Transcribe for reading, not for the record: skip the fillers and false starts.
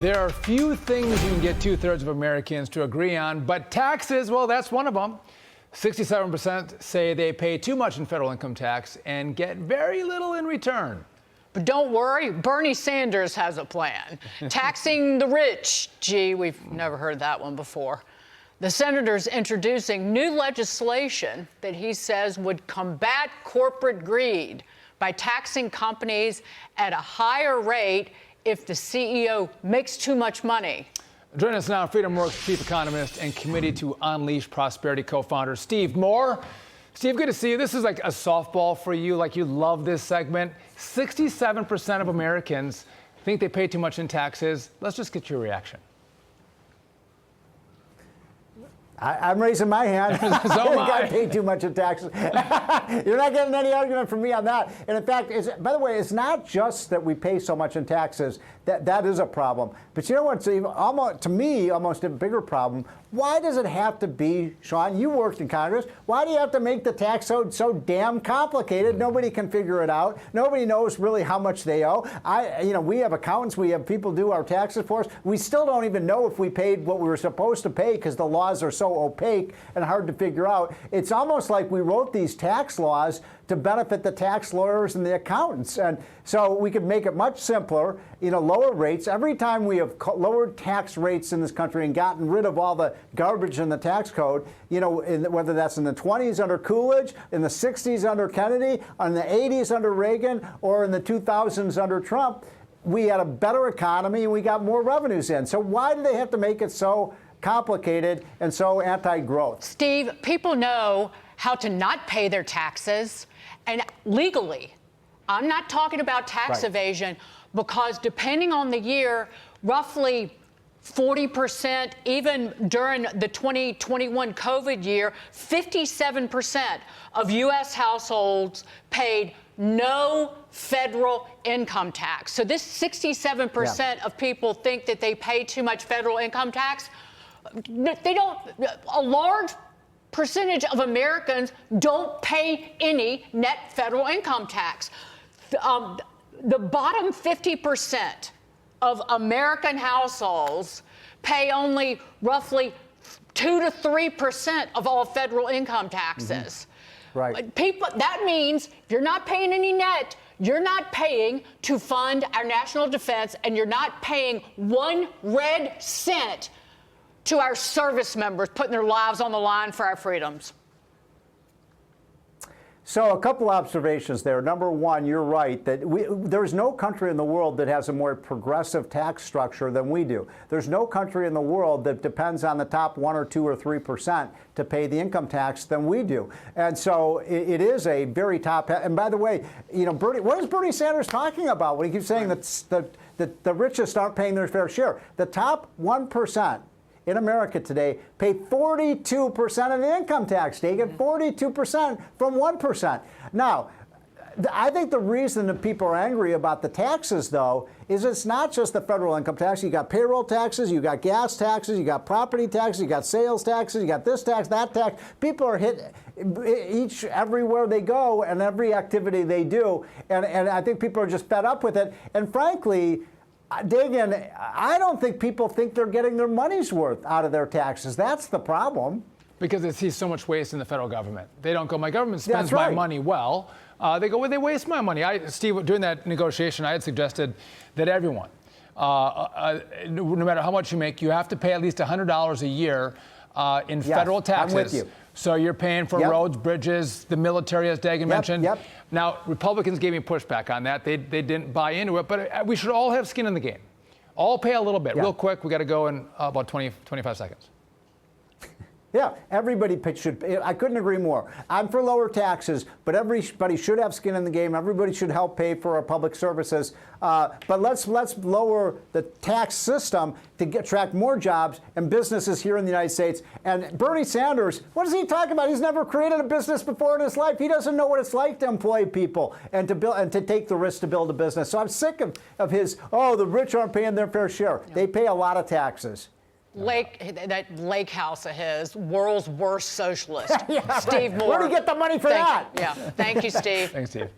There are few things you can get two-thirds of Americans to agree on, but taxes, well, that's one of them. 67% say they pay too much in federal income tax and get very little in return. But don't worry, Bernie Sanders has a plan. Taxing the rich. Gee, we've never heard that one before. The senator's introducing new legislation that he says would combat corporate greed by taxing companies at a higher rate if the CEO makes too much money. Joining us now, FreedomWorks chief economist and Committee to Unleash Prosperity co-founder Steve Moore. Steve, good to see you. This is like a softball for you, like you love this segment. 67% of Americans think they pay too much in taxes. Let's just get your reaction. I'm raising my hand. So am I. I pay too much in taxes. You're not getting any argument from me on that. And in fact, by the way, it's not just that we pay so much in taxes. That is a problem. But you know what's to me almost a bigger problem? Why does it have to be, Sean, you worked in Congress, why do you have to make the tax so damn complicated? Nobody can figure it out. Nobody knows really how much they owe. We have accountants, we have people do our taxes for us. We still don't even know if we paid what we were supposed to pay because the laws are so opaque and hard to figure out. It's almost like we wrote these tax laws to benefit the tax lawyers and the accountants. And so we could make it much simpler, lower rates. Every time we have lowered tax rates in this country and gotten rid of all the garbage in the tax code, whether that's in the 20s under Coolidge, in the 60s under Kennedy, in the 80s under Reagan, or in the 2000s under Trump, we had a better economy and we got more revenues in. So why do they have to make it so complicated and so anti-growth? Steve, people know how to not pay their taxes, and legally. I'm not talking about tax evasion, because depending on the year, roughly 40%, even during the 2021 COVID year, 57% of U.S. households paid no federal income tax. So this 67% of people think that they pay too much federal income tax. They don't. A large percentage of Americans don't pay any net federal income tax. The bottom 50% of American households pay only roughly 2 to 3% of all federal income taxes. Right. That means if you're not paying any net, you're not paying to fund our national defense, and you're not paying 1 red cent to our service members putting their lives on the line for our freedoms. So a couple observations there. Number one, you're right that there's no country in the world that has a more progressive tax structure than we do. There's no country in the world that depends on the top 1 or 2 or 3% to pay the income tax than we do. And so it is a very top. And by the way, what is Bernie Sanders talking about when he keeps saying that the richest aren't paying their fair share? The top 1% in America today pay 42% of the income tax. They get 42% from 1%. Now, I think the reason that people are angry about the taxes, though, is it's not just the federal income tax. You got payroll taxes, you got gas taxes, you got property taxes, you got sales taxes, you got this tax, that tax. People are hit everywhere they go and every activity they do. And I think people are just fed up with it. And frankly, Dagan, I don't think people think they're getting their money's worth out of their taxes. That's the problem. Because they see so much waste in the federal government. They don't go, my government spends my money well. They go, well, they waste my money. Steve, during that negotiation, I had suggested that everyone, no matter how much you make, you have to pay at least $100 a year in federal taxes. I'm with you. So you're paying for roads, bridges, the military, as Dagan mentioned. Now, Republicans gave me pushback on that. They didn't buy into it, but we should all have skin in the game. All pay a little bit. Real quick, we got to go in about 25 seconds. Yeah, everybody should. I couldn't agree more. I'm for lower taxes, but everybody should have skin in the game. Everybody should help pay for our public services. But let's lower the tax system to attract more jobs and businesses here in the United States. And Bernie Sanders, what is he talking about? He's never created a business before in his life. He doesn't know what it's like to employ people and to build and to take the risk to build a business. So I'm sick of his. Oh, the rich aren't paying their fair share. They pay a lot of taxes. That lake house of his, world's worst socialist. Steve Moore. Where do you get the money for that? Yeah. Thank you, Steve. Thanks, Steve.